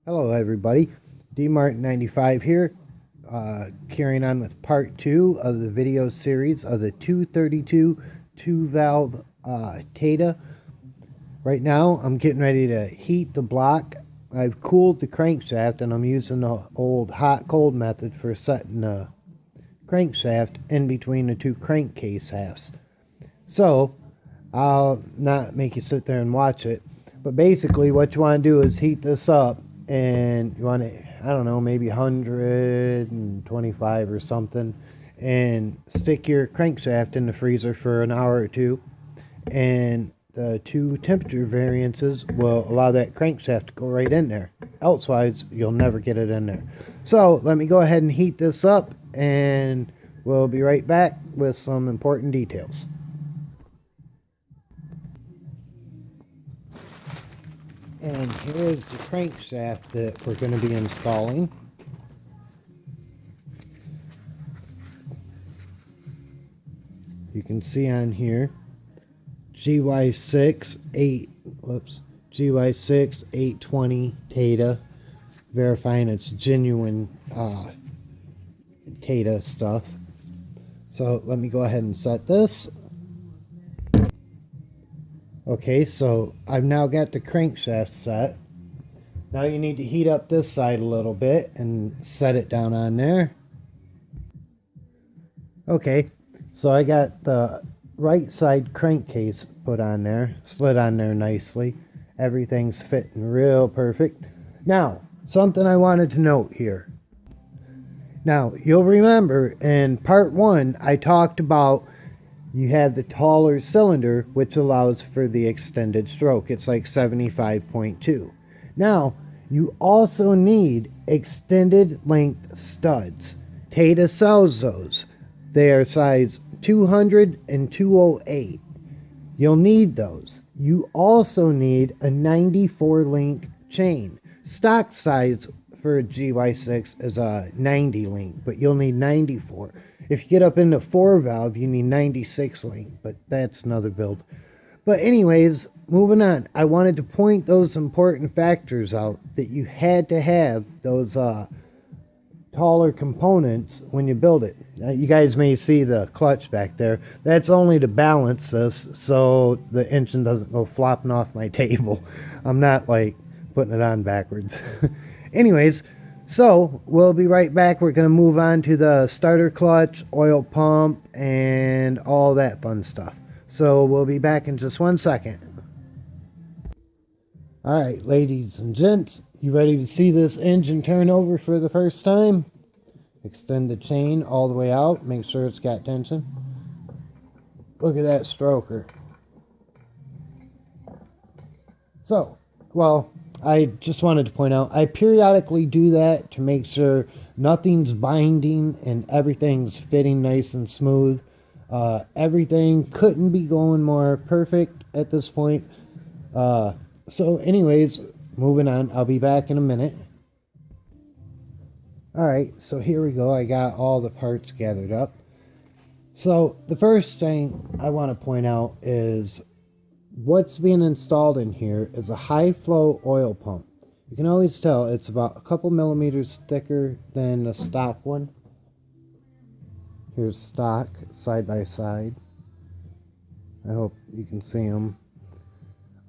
Hello everybody, DMartin95 here, carrying on with part 2 of the video series of the 232 2-valve Taida. Right now I'm getting ready to heat the block. I've cooled the crankshaft and I'm using the old hot-cold method for setting the crankshaft in between the two crankcase halves. So I'll not make you sit there and watch it, but basically what you want to do is heat this up, and you want to, I don't know, maybe 125 or something, and stick your crankshaft in the freezer for an hour or two, and the two temperature variances will allow that crankshaft to go right in there. Elsewise, you'll never get it in there. So let me go ahead and heat this up, and we'll be right back with some important details. And here is the crankshaft that we're going to be installing. You can see on here GY6 820 Taida, verifying it's genuine Taida stuff. So let me go ahead and set this. Okay, so I've now got the crankshaft set. Now you need to heat up this side a little bit and set it down on there. Okay, so I got the right side crankcase put on there, slid on there nicely. Everything's fitting real perfect. Now, something I wanted to note here. Now, you'll remember in part 1, I talked about you have the taller cylinder, which allows for the extended stroke. It's like 75.2. Now, you also need extended length studs. Taida sells those. They are size 200 and 208. You'll need those. You also need a 94 link chain. Stock size for a GY6 is a 90 link, but you'll need 94. If you get up into 4-valve, you need 96 link, but that's another build. But anyways, moving on. I wanted to point those important factors out, that you had to have those taller components when you build it. You guys may see the clutch back there. That's only to balance this so the engine doesn't go flopping off my table. I'm not like putting it on backwards. Anyways, so we'll be right back. We're going to move on to the starter clutch, oil pump, and all that fun stuff. So we'll be back in just 1 second. Alright, ladies and gents, you ready to see this engine turn over for the first time? Extend the chain all the way out. Make sure it's got tension. Look at that stroker. So, well, I just wanted to point out, I periodically do that to make sure nothing's binding and everything's fitting nice and smooth. Everything couldn't be going more perfect at this point. So anyways, moving on. I'll be back in a minute. Alright, so here we go. I got all the parts gathered up. So the first thing I want to point out is what's being installed in here is a high flow oil pump. You can always tell it's about a couple millimeters thicker than the stock one. Here's stock side by side. I hope you can see them.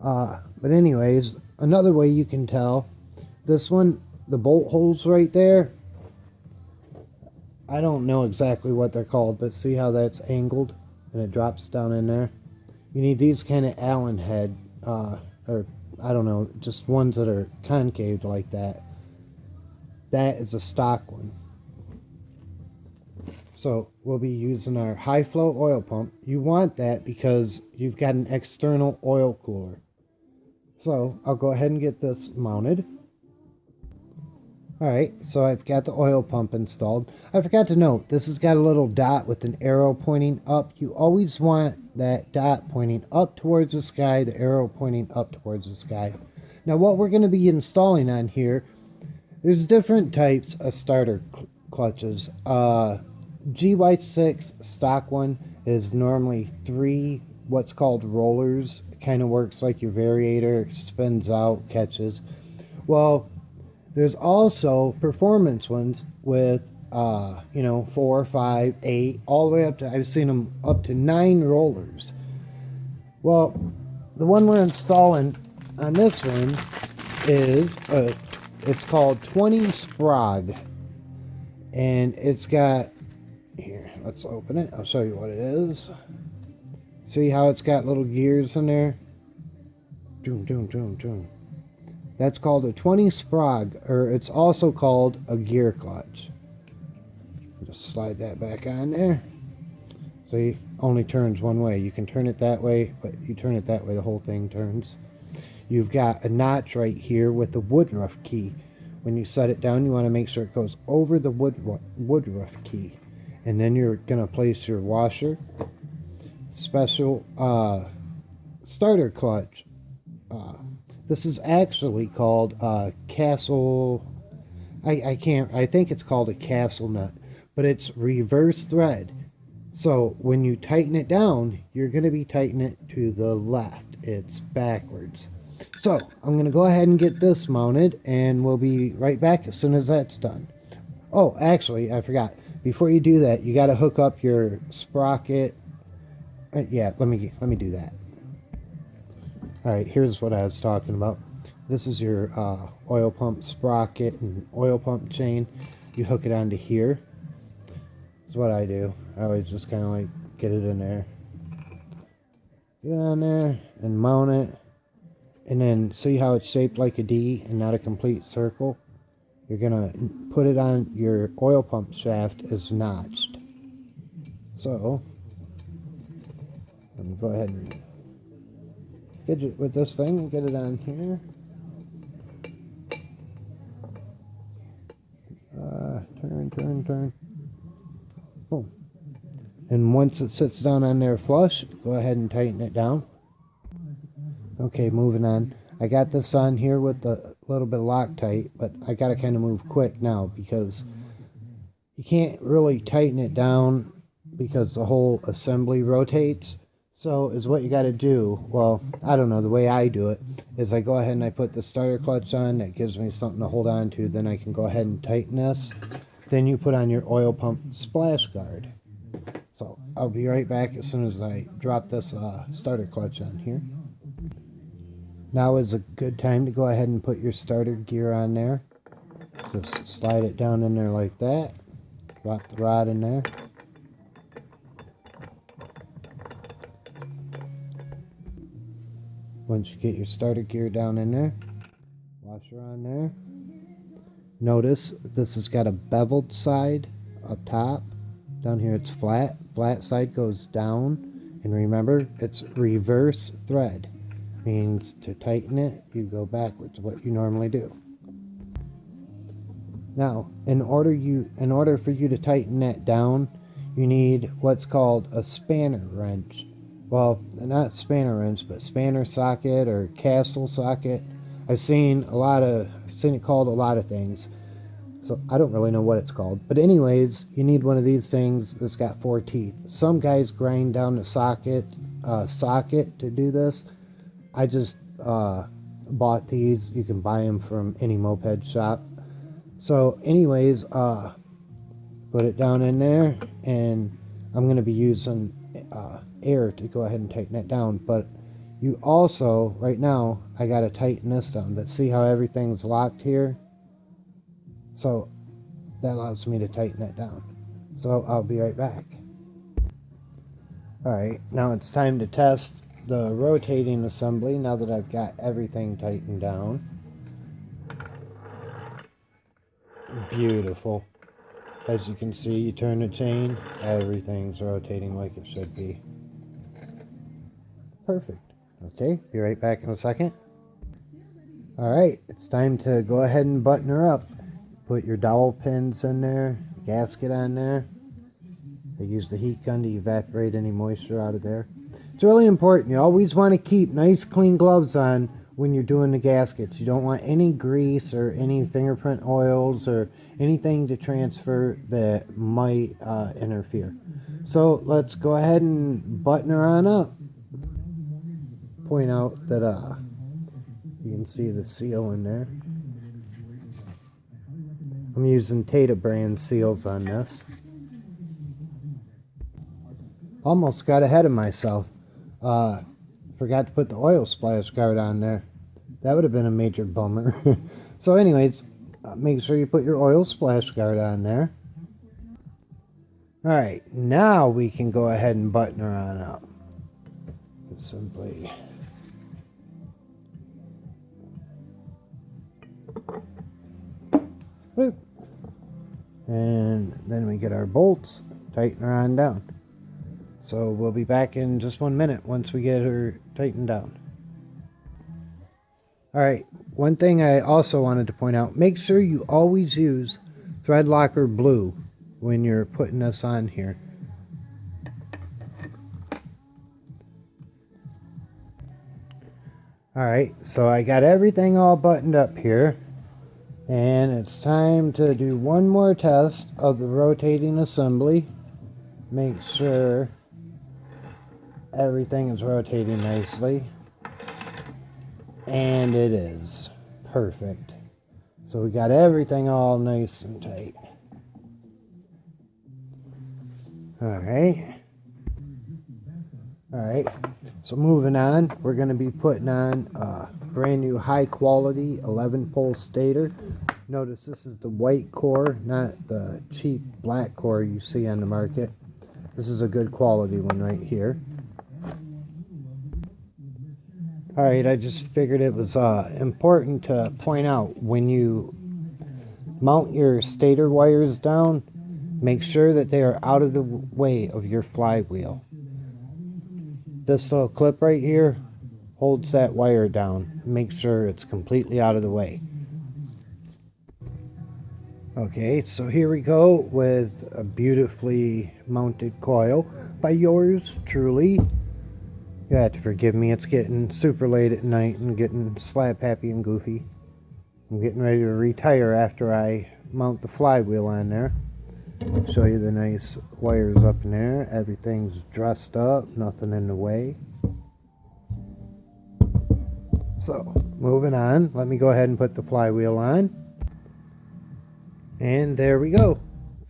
But anyways, another way you can tell, this one, the bolt holes right there, I don't know exactly what they're called, but see how that's angled and it drops down in there? You need these kind of Allen head, or I don't know, just ones that are concave like that. That is a stock one. So we'll be using our high flow oil pump. You want that because you've got an external oil cooler. So I'll go ahead and get this mounted. Alright, so I've got the oil pump installed. I forgot to note, this has got a little dot with an arrow pointing up. You always want that dot pointing up towards the sky, the arrow pointing up towards the sky. Now what we're going to be installing on here, there's different types of starter clutches. GY6 stock one is normally 3 what's called rollers. It kind of works like your variator, spins out, catches. Well, There's also performance ones with, 4, 5, 8, all the way up to, I've seen them up to 9 rollers. Well, the one we're installing on this one is, it's called 20 sprag. And it's got, here, let's open it. I'll show you what it is. See how it's got little gears in there? Doom, doom, doom, doom. That's called a 20 sprag, or it's also called a gear clutch. Just slide that back on there. See, only turns one way. You can turn it that way, but you turn it that way, the whole thing turns. You've got a notch right here with the woodruff key. When you set it down, you want to make sure it goes over the woodruff key. And then you're going to place your washer. Special starter clutch. This is actually called castle. I think it's called a castle nut, but it's reverse thread. So when you tighten it down, you're going to be tightening it to the left. It's backwards. So I'm going to go ahead and get this mounted, and we'll be right back as soon as that's done. Oh, actually, I forgot. Before you do that, you got to hook up your sprocket. Yeah, let me do that. All right, here's what I was talking about. This is your oil pump sprocket and oil pump chain. You hook it onto here. That's what I do. I always just kind of like get it in there. Get it on there and mount it. And then see how it's shaped like a D and not a complete circle? You're going to put it on your oil pump shaft as notched. So, let me go ahead and fidget with this thing and get it on here. Turn. Boom. And once it sits down on there flush, go ahead and tighten it down. Okay, moving on. I got this on here with a little bit of Loctite, but I got to kind of move quick now because you can't really tighten it down because the whole assembly rotates. So is what you got to do, well, I don't know, the way I do it is I go ahead and I put the starter clutch on. That gives me something to hold on to. Then I can go ahead and tighten this. Then you put on your oil pump splash guard. So I'll be right back as soon as I drop this starter clutch on here. Now is a good time to go ahead and put your starter gear on there. Just slide it down in there like that. Drop the rod in there. Once you get your starter gear down in there, washer on there. Notice this has got a beveled side up top. Down here it's flat. Flat side goes down. And remember, it's reverse thread. Means to tighten it, you go backwards, what you normally do. Now, in order for you to tighten that down, you need what's called a spanner wrench. Well, not spanner wrench, but spanner socket or castle socket. I've seen it called a lot of things. So I don't really know what it's called. But anyways, you need one of these things that's got 4 teeth. Some guys grind down the socket to do this. I just bought these. You can buy them from any moped shop. So anyways, put it down in there, and I'm going to be using air to go ahead and tighten it down. But you also, right now, I got to tighten this down. But see how everything's locked here? So that allows me to tighten it down. So I'll be right back. Alright, now it's time to test the rotating assembly now that I've got everything tightened down. Beautiful. As you can see, you turn the chain, everything's rotating like it should be. Perfect. Okay, be right back in a second. Alright, it's time to go ahead and button her up. Put your dowel pins in there, gasket on there. They use the heat gun to evaporate any moisture out of there. It's really important. You always want to keep nice clean gloves on when you're doing the gaskets. You don't want any grease or any fingerprint oils or anything to transfer that might interfere. So let's go ahead and button her on up. Point out that you can see the seal in there. I'm using Taida brand seals on this. Almost got ahead of myself. Forgot to put the oil splash guard on there. That would have been a major bummer. So anyways, make sure you put your oil splash guard on there. Alright, now we can go ahead and button her on up. Simply whoop. And then we get our bolts, tighten her on down. So we'll be back in just 1 minute once we get her tightened down. Alright, one thing I also wanted to point out, make sure you always use thread locker blue when you're putting this on here. Alright, so I got everything all buttoned up here. And it's time to do one more test of the rotating assembly. Make sure everything is rotating nicely. And it is. Perfect. So we got everything all nice and tight. Alright. Alright. So moving on, we're going to be putting on a brand new high quality 11 pole stator. Notice this is the white core, not the cheap black core you see on the market. This is a good quality one right here. Alright, I just figured it was important to point out when you mount your stator wires down, make sure that they are out of the way of your flywheel. This little clip right here holds that wire down. Make sure it's completely out of the way. Okay, so here we go with a beautifully mounted coil by yours truly. You have to forgive me, it's getting super late at night and getting slap happy and goofy. I'm getting ready to retire after I mount the flywheel on there. Show you the nice wires up in there. Everything's dressed up, nothing in the way. So, moving on, let me go ahead and put the flywheel on. And there we go.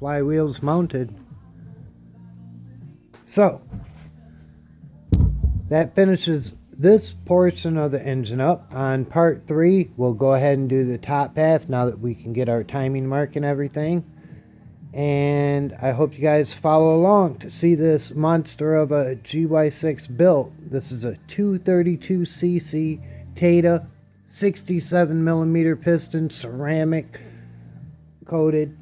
Flywheel's mounted. So, that finishes this portion of the engine up. On part 3, we'll go ahead and do the top half now that we can get our timing mark and everything. And I hope you guys follow along to see this monster of a GY6 built. This is a 232cc Taida 67mm piston, ceramic coated,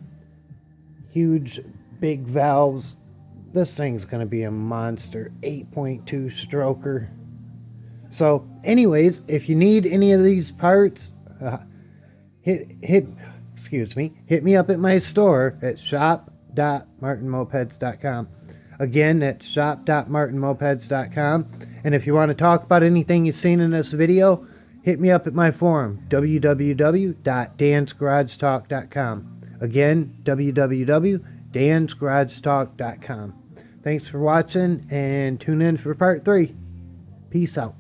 huge big valves. This thing's going to be a monster 8.2 stroker. So anyways, if you need any of these parts, hit me up at my store at shop.martinmopeds.com. Again, that's shop.martinmopeds.com. And if you want to talk about anything you've seen in this video, hit me up at my forum, www.dansgaragetalk.com. Again, www.dansgaragetalk.com. Thanks for watching and tune in for part 3. Peace out.